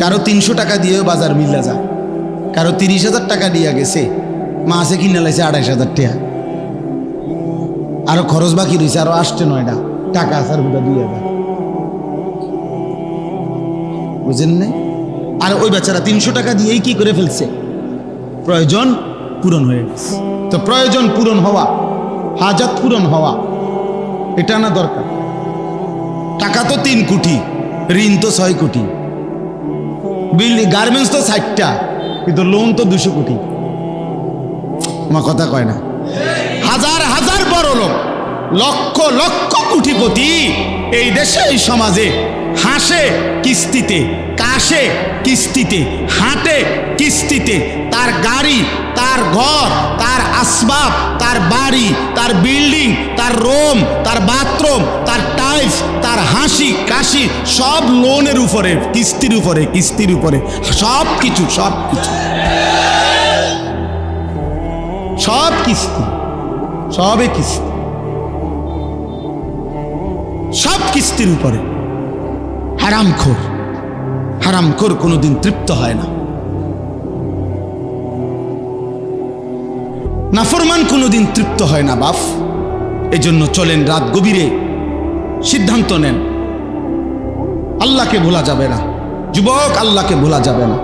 কারো ৩০০ টাকা দিয়েও বাজার মিলা যায়, কারো ৩০,০০০ টাকা দিয়া গেছে, মাসে কিনে লাইছে ২৮,০০০ টাকা, আরো খরচ বাকি রয়েছে, আরো আসছে ৯টা টাকা আসার হুদা ২,০০০, বুঝেন নাই? আর ওই বাচ্চারা ৩০০ টাকা দিয়েই কি করে ফেলছে, প্রয়োজন পূরণ হয়ে গেছে। তো প্রয়োজন পূরণ হওয়া, হাজাত পূরণ হওয়া, এটা না দরকার। টাকা তো ৩ কোটি, ঋণ তো ৬ কোটি, বিল্ডিং গার্মেন্টস তো ৬০টা, কিন্তু লোন তো ২০০ কোটি। আমার কথা কয় না? হাজার হাজার বড় লোক, লক্ষ লক্ষ কোটিপতি এই দেশে, এই সমাজে হাসে কিস্তিতে, কাশে কিস্তিতে, হাঁটে কিস্তিতে, তার গাড়ি, তার ঘর, তার আসবাব, তার বাড়ি, তার বিল্ডিং, তার রুম, তার বাথরুম, তার টাইলস, তার হাসি কাশি সব লোনের উপরে, কিস্তির উপরে, কিস্তির উপরে, সব কিছু, সব কিছু, সব কিস্তি, সবে কিস্তি, সব কিস্তির উপরে। হারামখোর, হারামখোর কোনোদিন তৃপ্ত হয় না, নাফরমান কোনোদিন তৃপ্ত হয় না বাপ। এজন্য চলেন, রাত গভীরে সিদ্ধান্ত নেন, আল্লাহকে ভোলা যাবে না যুবক, আল্লাহকে ভোলা যাবে না।